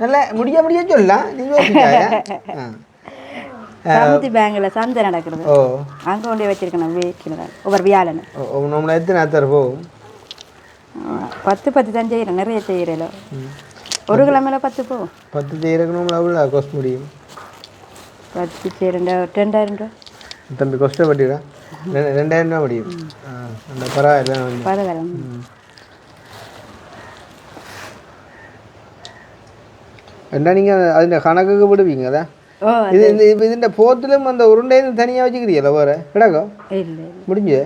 நல்லா முடிய சொல்லலாம் நீங்கள் சமுத்தி பேங்கில் சந்தை நடக்கிறது அங்கே கொண்டு வச்சிருக்கேன் வீட்டில் ஒவ்வொரு வியாழன் நம்மளை எத்தனை அத்தரை போகும் 10 தான் செய்கிறேன் நிறைய செய்கிறேன் ஒரு கிழமையில 10 போகும் 10 செய்கிறதுக்கு நம்மள அவ்வளோ காஸ்ட் முடியும் 10 செய்கிறேன் 2000 ரூபா தம்பி கஷ்டப்பட்டுடா 2000 ரூபா முடியும் அந்த பரவாயில்ல என்ன நீங்கள் அதில் கணக்குக்கு விடுவீங்க அதான் ஓ இது இந்த இப்போ இதுன்ற போத்திலும் அந்த உருண்டையும் தனியாக வச்சுக்கிறீங்களா வேறு கிடக்கும் இல்லை முடிஞ்சு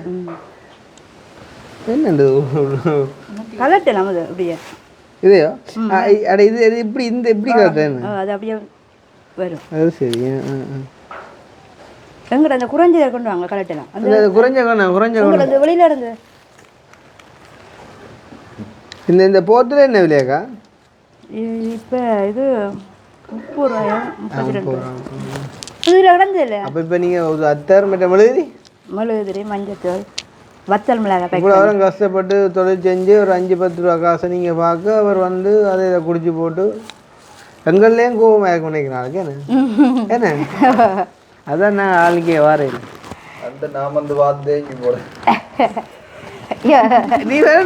என்னண்டு கலட்டலாம் அது அப்படியே இதையோ அட இது இது இப்படி இந்த இப்படி கலட்டேன்னு அது அப்படியே வரும் அது சரி எங்கிட்ட அந்த குறைஞ்சதை கொண்டு வாங்க கலட்டலாம் அந்த குறைஞ்ச அந்த வெளியில இருந்து இந்த போத்தில் என்ன விலையாக்கா இப்போ இது 30 ரூபாயோ 32 இதில் கிடந்தது இல்லை அப்போ இப்போ நீங்கள் ஒரு 10,000 மற்ற மெழுகுதி மெழுகுதிரி மஞ்சத்தூள் வத்தல் மிளகாய் இவ்வளோ அவரும் கஷ்டப்பட்டு தொழில் செஞ்சு ஒரு 5-10 ரூபா காசை நீங்கள் பார்க்க அவர் வந்து அதை இதை குடிச்சு போட்டு எங்கள்லேயும் கோவமாக இருக்க நினைக்கிறாளுக்கு என்ன அதான் நான் ஆளுக்கே வாரேன் அந்த நான் வந்து பார்த்தே போறேன் நீ வேற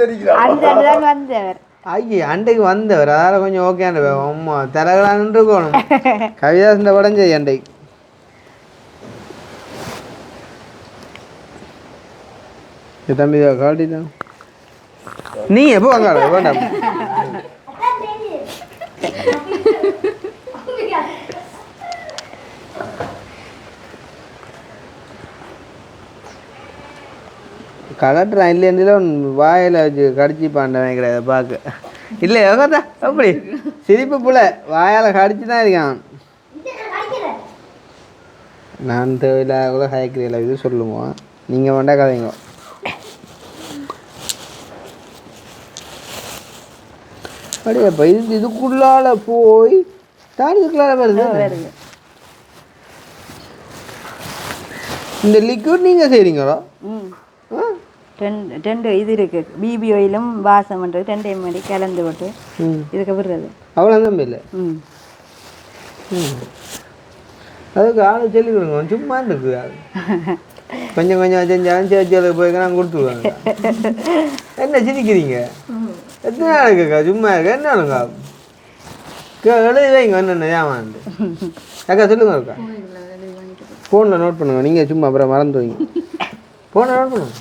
தெரியும் அந்த தான் வந்தவர் ஐயே அண்டைக்கு வந்தவர் அதால் கொஞ்சம் ஓகேண்ட அம்மா தலைகளான்னு இருக்கணும் கவிதாசன் படம் செய்ய அண்டைக்கு தம்பி காட்டி தான் நீ எப்போ வாங்க வேண்டாம் கலட்டுறான் இல்லைன்னு வாயில் வச்சு கடிச்சு பாண்டவன் கிடையாது பார்க்க இல்லை யோகத்தா அப்படி சிரிப்பு புள்ள வாயால் கடிச்சு தான் இருக்கான் நான் தேவையில்லாத கூட ஹயக்கிறீங்களா இது சொல்லுவோம் நீங்கள் வேண்டா கதைங்க அப்படியாப்பா இதுக்குள்ளால போய் தாடி இதுக்குள்ளால வருது இந்த லிக்விட் நீங்கள் செய்கிறீங்களோ ரெண்டு இது இருக்கு பிபி ஆயிலும் வாசம் பண்ணுறது 2 ml கலந்து போட்டு இதுக்கு விடுறது அவ்வளோ நம்ப இல்லை அதுக்கு ஆளு சொல்லி கொடுங்க சும்மா இருக்கு அது கொஞ்சம் கொஞ்சம் செஞ்சாலும் சேர்ச்சியில் போய் நான் கொடுத்துருவாங்க என்ன சிரிக்கிறீங்க எத்தனை நாளுக்குக்கா சும்மா இருக்கா என்ன வேணுங்க எழுதி வைங்க என்னென்ன ஏமாந்து அக்கா சொல்லுங்க அக்கா ஃபோனில் நோட் பண்ணுங்க நீங்கள் சும்மா அப்புறம் மறந்து வைங்க ஃபோனில் நோட் பண்ணுங்க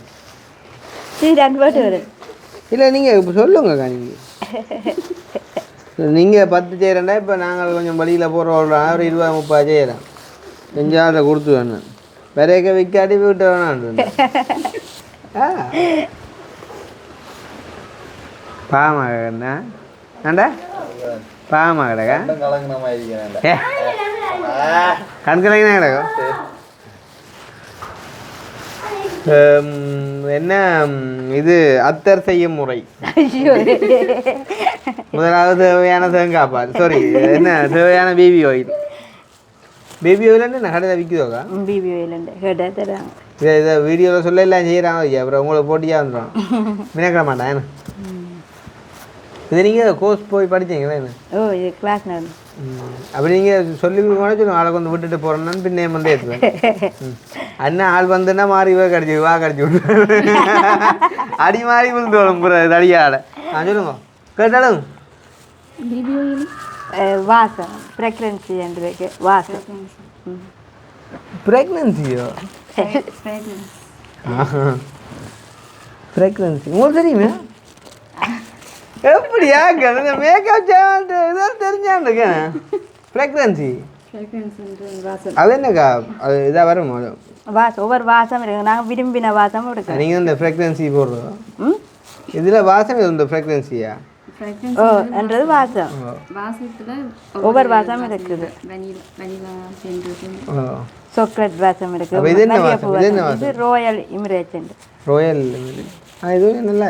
இல்லை நீங்கள் இப்போ சொல்லுங்கக்கா நீங்கள் 10 செய்கிறேன்டா இப்போ நாங்கள் கொஞ்சம் வழியில் போகிறோம் ஒரு 20-30 செய்கிறேன் செஞ்சால் கொடுத்து வேணும் விரைக்க விற்காட்டி வீட்டை வேணான் பாவமாக என்ன ஏண்டா பாவமாக கிடக்கா கண்கலங்கினா கிடக்கும் என்ன இது அத்தர் செய்யும் முறை முதலாவது தேவையான தேங்காய் பால் சாரி என்ன தேவையான பேபி ஆயில் பேபி ஆயில் என்ன கடையில் விற்குதோக்கா பேபி ஆயில் கடை தராங்க இதை வீடியோவில் சொல்ல எல்லாம் செய்கிறாங்க ஐயா அப்புறம் உங்களுக்கு போட்டியாக வந்துடும் வினக்கிற மாட்டேன் என்ன இது நீங்கள் கோர்ஸ் போய் படித்தீங்களா என்ன ஓ இது கிளாஸ் நான் அப்படி நீங்கள் சொல்லி கொடுக்கணும் சொல்லுங்கள் ஆளை வந்து விட்டுட்டு போகிறேன்னு பின்னே வந்து ஏற்றுவேன் அண்ணா ஆள் வந்துன்னா மாறி கடிச்சு வா கடிச்சு விட்டு அடி மாறி விழுந்து வரும் அடியாட சொல்லுங்க கேட்டாலும் வாசம் ப்ரெக்னன்சி என்று வாசம் ப்ரெக்னன்சியோ ப்ரெக்னன்சி உங்களுக்கு தெரியுமே எப்படியா இந்த மேக்கப் இதெல்லாம் தெரிஞ்சான்ருக்கேன் ப்ரெக்னன்சி அது என்னக்கா அது இதாக வரும் வாசம் ஒவ்வொரு வாசம் இருக்கு நாங்கள் விரும்பின வாசம் இருக்கு நீங்கள் இந்த ஃப்ரெக்னன்சி போடுறோம் இதில் வாசம் இது இந்த ஃப்ரெக்னன்சியா ஓ என்றது வாசம் ஒவ்வொரு வாசம் இருக்குது சாக்லேட் வாசம் இருக்கு இது என்ன வாசம் இது என்ன வாசம் இது ராயல் இமிரேட்ஸ் ராயல் இது நல்லா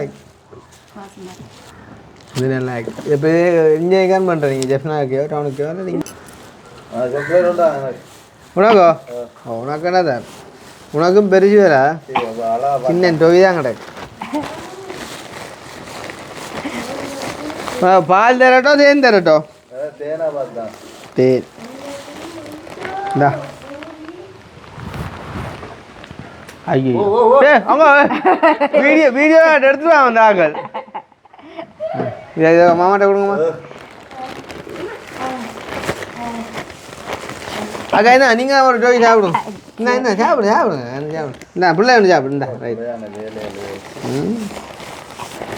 இது நல்லா இப்போ என்ஜாய் கான் பண்ணுறீங்க ஜெஃப்னாக்கோ டவுனுக்கோ இல்லை நீங்கள் உனக்கோ உனக்கு என்ன தான் உனக்கும் பெருசு வேற சின்ன டொவி தான் கிடக்கு பால் தரட்டோ தேன் தரட்டோ தேன் இந்தா ஐயோ அவங்க வீடியோ எடுத்துட்டு வாங்க அந்த ஆக்கள் இதை மாமாட்ட கொடுங்கம்மா அக்கா என்ன நீங்கள் ஒரு டோய் சாப்பிடுங்க என்ன சாப்பிடுங்க இந்த பிள்ளை ஒன்று சாப்பிடு இந்த ரைட்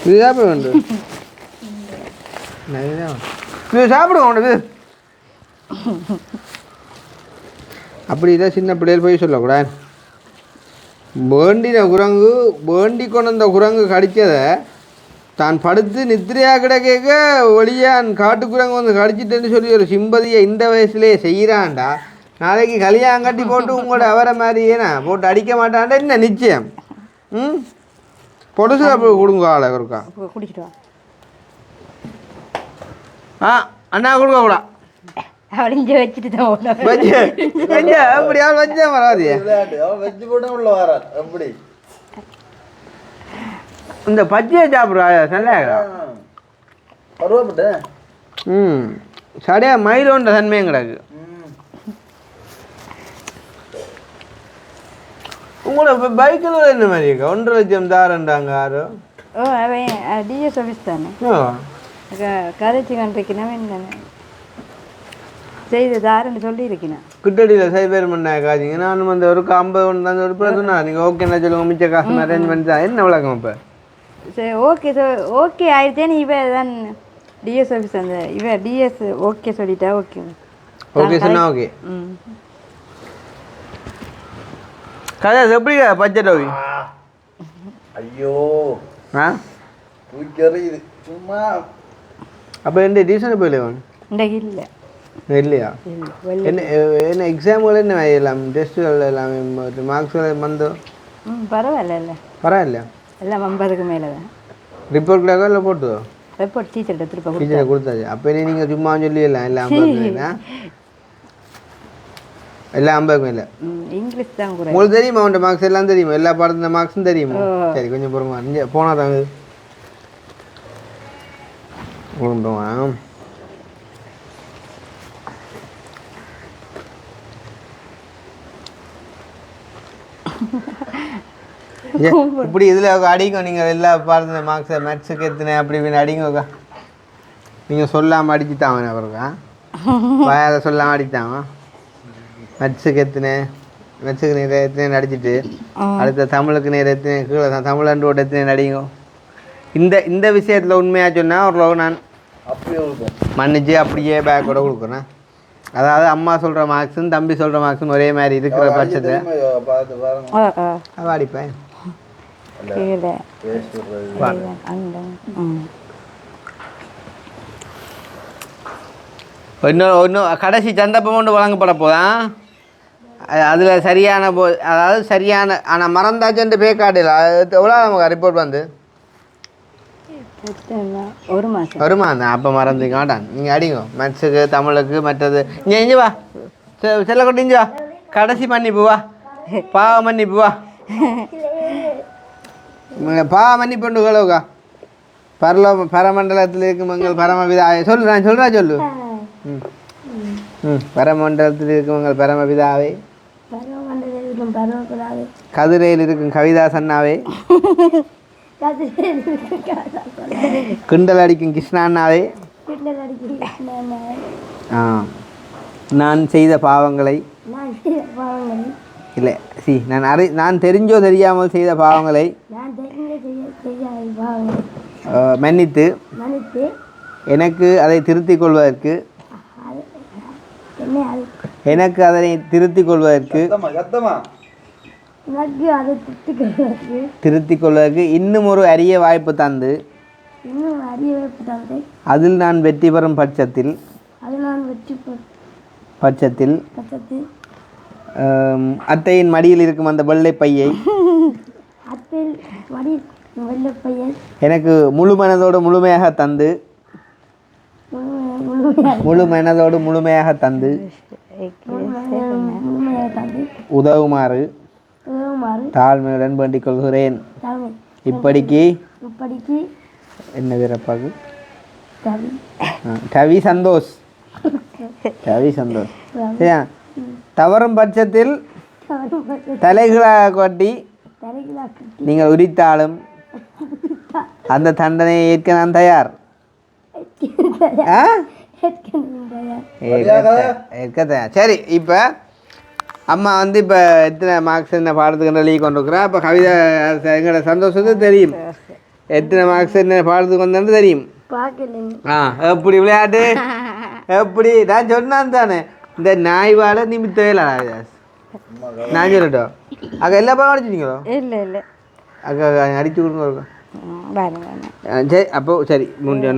இது சாப்பிட வேண்டும் இது சாப்பிடுங்க உனக்கு அப்படி இல்லை சின்ன பிள்ளைகள் போய் சொல்லக்கூடாது. வேண்டின குரங்கு வேண்டி கொண்டு வந்த குரங்கு கடித்ததை தான் படுத்து நித்திரையாக கிடக்க ஒளியான் காட்டுக்குரங்கு வந்து கடிச்சிட்டேன்னு சொல்லி ஒரு சிம்பதியை இந்த வயசுலேயே செய்கிறான்டா. நாளைக்கு கல்யாணம் கட்டி போட்டு உங்களோட அவரை மாதிரியேண்ணா போட்டு அடிக்க மாட்டான்டா. என்ன நிச்சயம்? ம் பொடுசு அப்படி கொடுங்க ஆளை இருக்கா குடிச்சிட்டு ஆ அண்ணா கொடுக்க கூட அவளிஞ்ச வச்சுட்டு தான் அப்படி அவள் வச்சா வராது. வச்சு போட்டு உள்ள வரான் எப்படி இந்த பச்சையை சாப்பிட்றா நல்லா பருவப்பட்டு ம் சரியாக மயிலோன்ற தன்மையும் கிடக்கு. உங்களோட இப்போ பைக்கில் என்ன மாதிரி இருக்கா? 1.5 லட்சம் தாரண்டாங்க யாரு? ஓ அவன் டிஎஸ் ஆஃபீஸ் தானே. ஓ கதைச்சி கண்டிருக்கணும் தானே செய்து தாருன்னு சொல்லி இருக்கணும். கிட்டடியில் சைபர் பண்ண காய்ச்சிங்க. நானும் அந்த ஒரு 50 ஒன்று அந்த ஒரு சொன்னா நீங்கள் ஓகே என்ன சொல்லுங்க மிச்ச காசு அரேஞ்ச் பண்ணி தான் என்ன விளக்கம் இப்போ? சரி ஓகே ஓகே ஆயிடுச்சேன்னு இவ தான் டிஎஸ் ஆஃபீஸ் அந்த இவ டிஎஸ் ஓகே சொல்லிட்டா ஓகே ஓகே சொன்னா ஓகே. ம் கதை எப்படி பட்ஜெட் ஓகே? ஐயோ ஆ தூக்கறியுது சும்மா. அப்போ எந்த டியூஷன் போயிடுவாங்க இன்றைக்கு இல்லை இல்லையா? என்ன என்ன எக்ஸாம்கள் என்ன எல்லாம் டெஸ்ட்டுகள் எல்லாமே மார்க்ஸ்கள் வந்தோ? பரவாயில்ல இல்லை பரவாயில்லையா? எல்லாம் 50க்கு மேலே தான். ரிப்போர்ட் கிளாக்கோ இல்லை போட்டுதோ? ரிப்போர்ட் டீச்சர்கிட்ட திருப்ப டீச்சரை கொடுத்தாச்சு. அப்போ நீங்கள் சும்மா சொல்லிடலாம் எல்லாம் 50 எல்லாம் 50 இல்லை. இங்கிலீஷ் தான் கூட உங்களுக்கு தெரியுமா அவன் மார்க்ஸ் எல்லாம் தெரியுமா? எல்லா பாடத்துல மார்க்ஸும் தெரியுமா? சரி கொஞ்சம் பொறுமா இங்கே போனால் தாங்க கொடுத்துருவான். இப்படி இதில் அடிக்கும் நீங்கள் எல்லா பாடத்துல மார்க்ஸை மேத்ஸுக்கு எத்தனை அப்படி இப்படின்னு அடிங்கக்கா. நீங்கள் சொல்லாமல் அடிச்சுட்டான் அவருக்கா வாயால் சொல்லாமல் அடித்தாங்க. மேத்ஸுக்கு எத்தனை மேத்ஸுக்கு நேரம் எத்தனை அடிச்சுட்டு அடுத்த தமிழுக்கு நேரம் எத்தனை கீழே தான் தமிழ் ஓட்ட எத்தனை அடிங்க. இந்த விஷயத்தில் உண்மையாக சொன்னால் ஓரளவு நான் அப்படியே இருக்கும் மன்னிச்சு அப்படியே பேக்கோட கொடுக்குறேன். அதாவது அம்மா சொல்கிற மார்க்ஸும் தம்பி சொல்கிற மார்க்ஸும் ஒரே மாதிரி இருக்கிற பட்சத்தை பார்த்து பாருங்க அவள் அடிப்பேன். இன்னும் கடைசி சந்தர்ப்பம் கொண்டு வழங்கப்பட போதான். அதில் சரியான அதாவது சரியான ஆனால் மறந்தாச்சுன்ட்டு பே கார்டில் எவ்வளோ நமக்கு ரிப்போர்ட் வந்து ஒரு மாதம் தான். அப்போ மறந்துக்க மாட்டான். நீங்கள் அடிங்க மேத்ஸுக்கு தமிழுக்கு மற்றது. இங்கே இஞ்சி வா செல்லக்கொட்டி இஞ்சி வா கடைசி மன்னிப்பு வா பாவ மன்னிப்பு வா பாவ மன்னிப்பு ஒன்று கலவுக்கா. பரமண்டலத்தில் இருக்கும் எங்கள் பரமபிதாவை சொல்லு நான் சொல்கிறா சொல்லு. பரமண்டலத்தில் இருக்கும் எங்கள் பரமபிதாவை கதிரையில் இருக்கும் கவிதாஸ் அண்ணாவே கிண்டல் அடிக்கும் கிருஷ்ணா அண்ணாவே நான் செய்த பாவங்களை இல்லை நான் தெரிஞ்சோ தெரியாமல் செய்த பாவங்களை மன்னித்து எனக்கு அதை திருத்திக் கொள்வதற்கு திருத்திக் கொள்வதற்கு இன்னும் ஒரு அரிய வாய்ப்பு தந்து அதில் நான் வெற்றி பெறும் பட்சத்தில் அத்தையின் மடியில் இருக்கும் அந்த வெள்ளை பையை எனக்கு முழு மனதோடு முழுமையாக தந்து உதவுமாறு தாழ்மையுடன் வேண்டிக் கொள்கிறேன். இப்படிக்கு என்ன வீரப்பாக்கு கவி சந்தோஷ் சரியா? தவறும் பட்சத்தில் தலைகளாக கொட்டி நீங்கள் உரித்தாலும் அந்த தண்டனையை ஏற்க நான் தயார். சரி இப்போ அம்மா வந்து இப்போ எத்தனை மார்க்ஸ் என்ன பாடத்துக்கு எழுதி கொண்டு இருக்கிறேன். இப்போ கவிதை எங்களோட சந்தோஷத்துக்கு தெரியும் எத்தனை மார்க்ஸ் என்ன பாடத்துக்கு வந்தேன்னு தெரியும். எப்படி விளையாட்டு எப்படி நான் சொன்னான் தானே இந்த நாய் வாழை நிமித்தவே ராஜாஸ் நான் சொல்லட்டும் அக்கா எல்லா பழம் அடிச்சிட்டீங்களோ இல்லை இல்லை அக்கா அடிச்சு கொடுங்க வேணும் சரி அப்போ சரி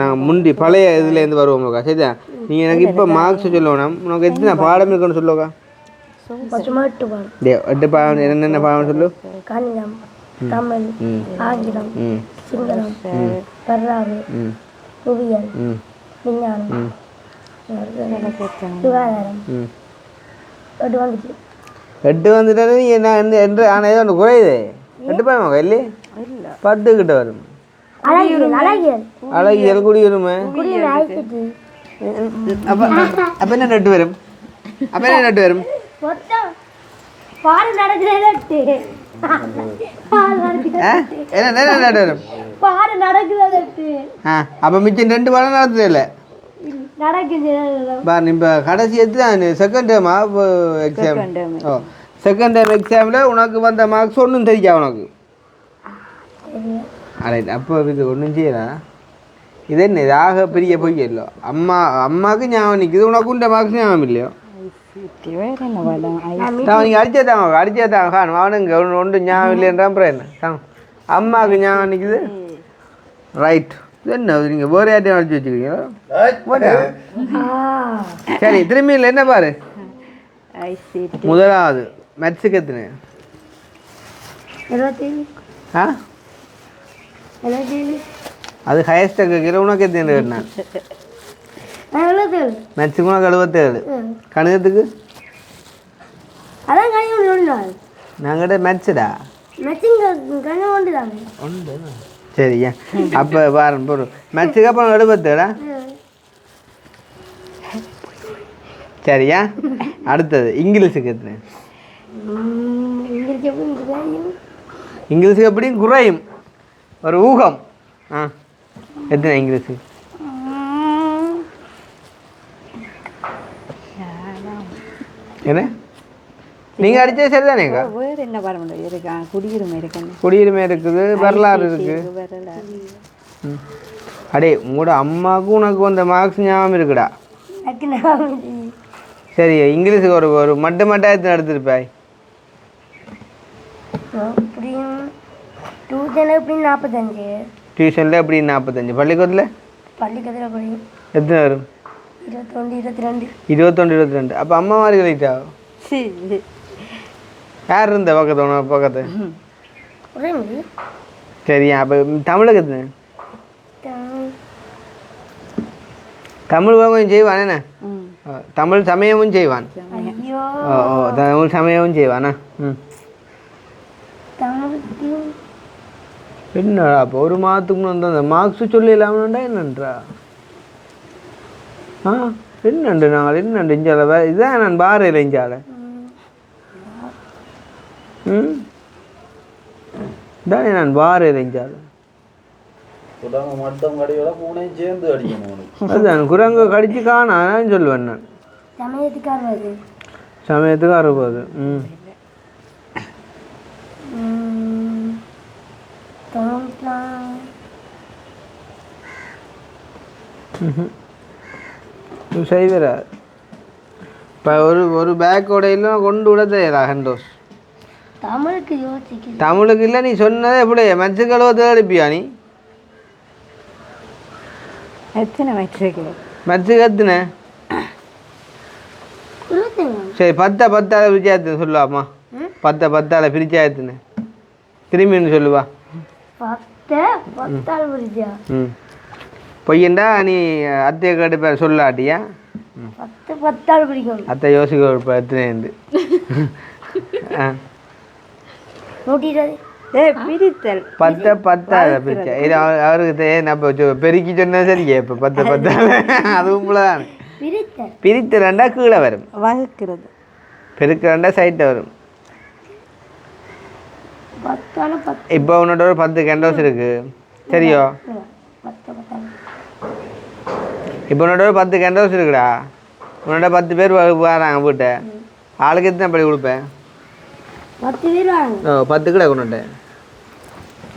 நாங்கள் முண்டி பழைய இதுலேருந்து வருவோம்க்கா சரிதான் நீங்கள் எனக்கு இப்போ மார்க்ஸ் சொல்லணும் உனக்கு எத்தனை பாடம் இருக்குன்னு சொல்லுவக்கா 8 பாடம் என்னென்ன பாடம் சொல்லு கணிதம் தமிழ் ஆங்கிலம் சிங்களம் வரலாறு புவியியல் விஞ்ஞானம் சுகாதாரம் 8 வந்துச்சு 8 வந்துட்டாலே நீ என்ன என்று ஆனால் ஏதோ ஒன்று குறையுது 8 பாடம் இல்லையே 10 கிட்ட வரும் அழகியல் குடியுரிமை அப்போ என்ன நட்டு வரும் அப்போ என்ன நட்டு வரும் பாரு நடக்குது என்ன நட்டு வரும் பாரு நடக்குது அப்போ மிச்சம் 2 பாடம் நடத்துது இல்லை நடக்குது பாரு இப்போ கடைசி எத்தனை செகண்ட் டேர்மா எக்ஸாம் ஓ செகண்ட் டேர்ம் எக்ஸாமில் உனக்கு வந்த மார்க்ஸ் ஒன்றும் தெரியா உனக்கு ரைட் அப்போ இது ஒன்றும் செய்யலாம் இது என்ன இதாக பெரிய பொய் இல்லை அம்மாவுக்கு ஞாபகம் நிற்குது உனக்கு உண்ட மார்க்ஸ் ஞாபகம் இல்லையோ நீங்கள் அடிச்சேதாங்க காணும் அவனுங்க ஒன்றும் ஞாபகம் இல்லைன்றான் அப்புறம் என்ன காணும் அம்மாவுக்கு ஞாபகம் நிற்குது ரைட் இது என்ன நீங்கள் வேறு யார்ட்டையும் அடிச்சு வச்சுக்கிறீங்களா சரி திரும்பி இல்லை என்ன பாரு முதலாவது மேத்ஸுக்கு எத்தனை ஆ அது ஹையஸ்டாக கேட்குற உனக்கு எத்தனை வேணா மேத்ஸுக்கு உனக்கு 77 கணிதத்துக்கு அதான் கணிதம் நாங்கிட்ட மேத்ஸுடா கணிதம் உண்டு சரியா அப்போ பாரு பொருள் மேத்ஸுக்கு அப்புறம் 77டா சரியா அடுத்தது இங்கிலீஷுக்கு எத்தனை இங்கிலீஷுக்கு எப்படியும் குறையும் ஒரு ஊகம் எத்தனை இங்கிலீஷு என்ன நீங்கள் அடித்தது சரிதானேக்கா வேறு என்ன பாடம் இருக்கா குடியுரிமை இருக்குது வரலாறு இருக்குது அடே உங்களோட அம்மாவுக்கும் உனக்கு வந்த மார்க்ஸ் ஞாபகம் இருக்குடா சரி இங்கிலீஷுக்கு ஒரு மட்டை எத்தனை எடுத்துருப்பாய் டியூஷனில் எப்படி 45 பள்ளிக்கூடத்தில் எத்தனை வரும் 21 அப்போ அம்மா மாதிரி கழிட்டா யார் இருந்த பக்கத்து சரியா அப்போ தமிழுக்கு எத்தனை தமிழ் கொஞ்சம் செய்வான் என்ன தமிழ் சமயமும் செய்வான் தமிழ் சமயமும் செய்வானா என்னடா அப்போ ஒரு மாதத்துக்கு முன்னாடி அந்த மார்க்ஸ் சொல்லி இல்லாமண்டா என்னன்றா என்னண்டு நாங்கள் என்னண்டு இஞ்சால இதான் நான் பாறையில் இஞ்சால இதானே நான் பாறையில் இஞ்சால அதுதான் குரங்கு கடிச்சு காணான்னு சொல்லுவேன் நான் சமயத்துக்கு 60 செய்வரா இப்போ ஒரு பேக்கோட இல்லை கொண்டு விட தேரா ஹெண்டோஸ் தமிழுக்கு இல்லை நீ சொன்னதே எப்படி மெட்ஸுக்கு 70 எடுப்பியா நீ மெட்ஸுக்கு எத்தனை சரி 10 பிரிச்சா எத்தனை சொல்லுவாம்மா 10 பிரிச்சா எத்தனை திரும்பின்னு சொல்லுவா பொய்யண்டா நீ அத்தையை கேட்டு சொல்லாட்டியா அத்தை யோசிக்க எத்தனை பிரித்தல் 10 பிரிச்சா இது அவருக்கு நம்ம பெருக்கி சொன்னா சரியா இப்போ 10 அதுவும் போலதான் பிரித்தல் கீழே வரும் வகுக்கிறது பெருக்கிறண்டா சைட்டை வரும் இப்போ உன்னோட ஒரு 10 கேண்டோஸ் இருக்கு சரியோ இப்போ உன்னோட ஒரு 10 கேண்டோஸ் இருக்குடா உன்னோட 10 பேர் வராங்க வீட்டை ஆளுக்கு எத்தனை படி கொடுப்பேன் 10 கிலோ கொண்டுட்டேன்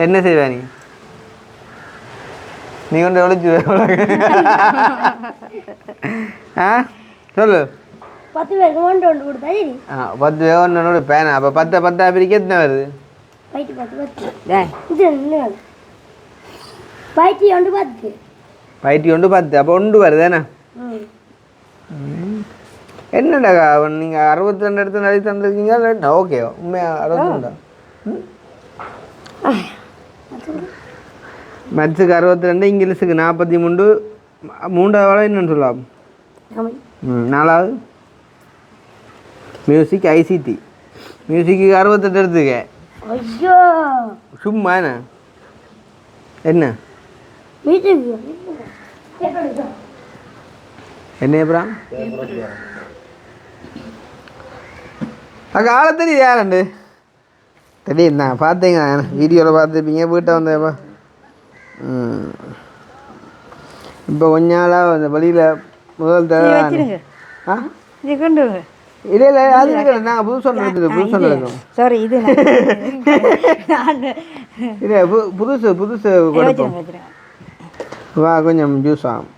என்ன செய்வா நீ நீ கொண்டு ஒழிச்சு ஆ சொல்லு 10 பேருக்கு ஒன்று கொடுத்தா சரி 10 ஒன்று பேனா அப்போ 10 பிரிக்க எத்தனை வருது பைட்டி 10 இது என்ன பைட்டி ஒன்று 10 பைட்டி ஒன்று 10 அப்போ ஒன்று வருதுதானே என்னடா நீங்கள் 62 எடுத்து நிறைய தந்துருக்கீங்க ஓகே உண்மையாக 62 மேத்ஸுக்கு 62 இங்கிலீஷுக்கு 43 மூன்றாவது என்னன்னு சொல்லலாம் நாலாவது மியூசிக் ஐசிடி மியூசிக்கு 68 எடுத்துக்க ஐயோ சும்மா என்ன என்ன அப்புறம் அக்கா ஆளை தெரியுது யாருண்டு தெரியும் நான் பார்த்தீங்க வீடியோவில் பார்த்துருப்பீங்க வீட்டை வந்தேப்பா இப்போ கொஞ்ச நாளாக அந்த வழியில் முதல் தடவை ஆ இல்லை இல்லை அது இல்லை நாங்கள் புதுசு எடுக்கணும் சாரி இது இல்லை புதுசு கொடுப்போம் வா கொஞ்சம் ஜூஸ் ஆகும்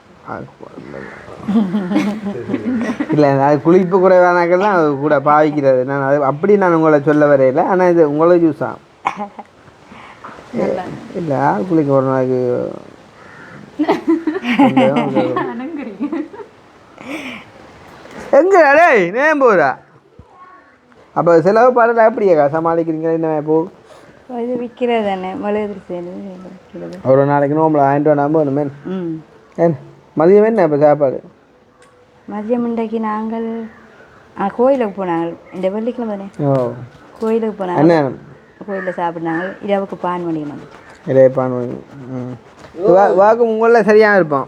இல்லை அது குளிப்பு குறைவானாக்கள் தான் அது கூட பாவிக்கிறது நான் அது அப்படி நான் உங்களை சொல்ல வரையில ஆனால் இது உங்களுக்கு ஜூஸ் ஆகும் இல்லை குளிக்க ஒரு நாளைக்கு எங்க டேய் நேம் போகிறா அப்போ செலவு பாடல அப்படியாக்கா சமாளிக்கிறீங்களா என்ன போ இது விற்கிறது தானே மளிகை சேர்ந்து ஒரு நாளைக்கு நோம்பல 1000 ரூபா வேணுமே ஏன் மதியம் என்ன இப்போ சாப்பாடு மதியம் இன்றைக்கு நாங்கள் கோயிலுக்கு போனாங்க இந்த வெள்ளிக்கிழமை தானே கோயிலுக்கு போனாங்க என்ன கோயிலில் சாப்பிட்னாங்க இரவுக்கு பான் பண்ணிக்கணும் இதே பான் பண்ணி வாக்கு உங்களில் சரியாக இருப்பான்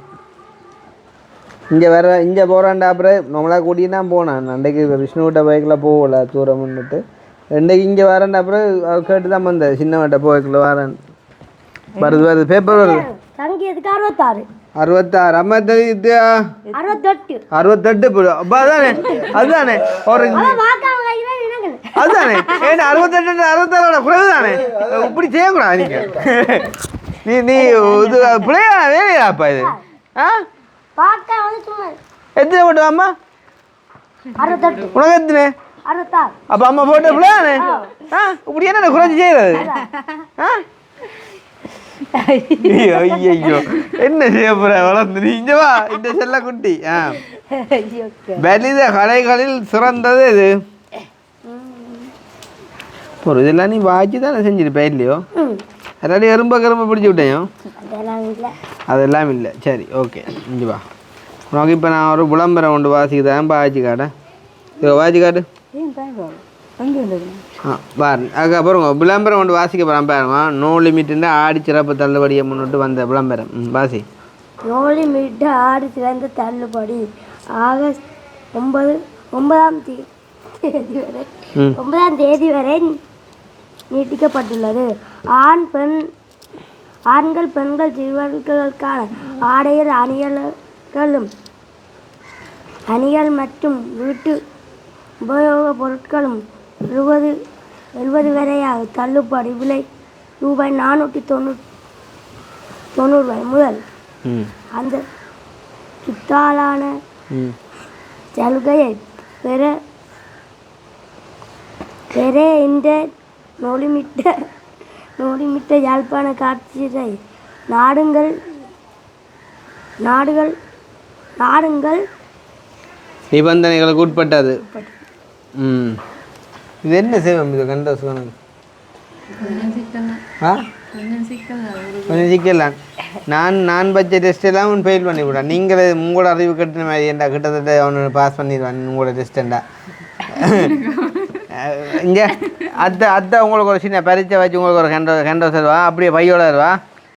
இங்கே போகிறான்டா அப்புறம் நம்மளா கூட்டின்னு தான் போனேன் அன்றைக்கு விஷ்ணுகிட்ட பைக்கில் போகல தூரம்னுட்டு இன்றைக்கு இங்கே வரேன்டா அப்புறம் அவர் கேட்டு தான் வந்தேன் சின்னவட்ட பைக்கில் வரேன் வருது பேப்பர் வருது தங்கியதுக்கு 66 அம்மா தெரியுது 68 அப்போ அதுதானே ஒரு அதுதானே ஏன்னா 68 குறைவு தானே இப்படி செய்யக்கூடாது நீங்கள் நீ இது பிள்ளையா வேலையாப்பா இது ஆ எத்தனை போட்டு அம்மா 68 உனக்கு எத்தனை 66 அப்போ அம்மா போட்ட பிள்ளையானே ஆ இப்படி என்ன குறைஞ்சி செய்யறது ஆ ஐயோ என்ன செய்ய போற வளர்ந்து நீங்க வா இந்த செல்ல குட்டி வெளித கலைகளில் சிறந்தது இது ஒரு இதெல்லாம் நீ வாய்ச்சி தானே செஞ்சிருப்பேன் இல்லையோ எல்லாரும் எறும்ப பிடிச்சி விட்டேயோ அதெல்லாம் இல்லை சரி ஓகே இங்கே வா உனக்கு இப்போ நான் ஒரு விளம்பரம் கொண்டு வாசிக்கிறேன் வாய்ச்சி காட்டேன் வாய்ச்சி காட்டு பாருங்க அதுக்கப்புறம் விளம்பரம் கொண்டு வாசிக்க போகிறேன் பாருங்க நோ லிமிட்டுன்னு ஆடி சிறப்பு தள்ளுபடியை முன்னிட்டு வந்த விளம்பரம் வாசி நோ லிமிட் ஆடி சிறந்த தள்ளுபடி ஆகஸ்ட் 9ஆம் தேதி வரை நீட்டிக்கப்பட்டுள்ளது ஆண்கள் பெண்கள் சிறுவர்களுக்கான ஆடைகள் அணிகள் மற்றும் வீட்டு உபயோகப் பொருட்களும் 70 வரையாக தள்ளுபடி விலை ரூபாய் 490 முதல் அந்த கித்தாலான சலுகையை பெற இந்த நோலிமிட்ட யாழ்ப்பாண காட்சியை நாடுங்கள் நிபந்தனைகளுக்கு உட்பட்டது இது என்ன செய்வோம் இது கண்ட சுகனுக்கு கொஞ்சம் சிக்கலாம் நான் பட்ச டெஸ்ட் எல்லாம் அவன் ஃபெயில் பண்ணி விடான் நீங்கள் உங்களோட அறிவு கட்டின மாதிரி ஏண்டா கிட்டத்தட்ட அவனு பாஸ் பண்ணிடுவான் உங்களோட டெஸ்ட்டா இங்கே அத்தை உங்களுக்கு ஒரு சின்ன பரீட்சை வச்சு உங்களுக்கு ஒரு கண்டோ செல்வா அப்படியே பையோட வருவா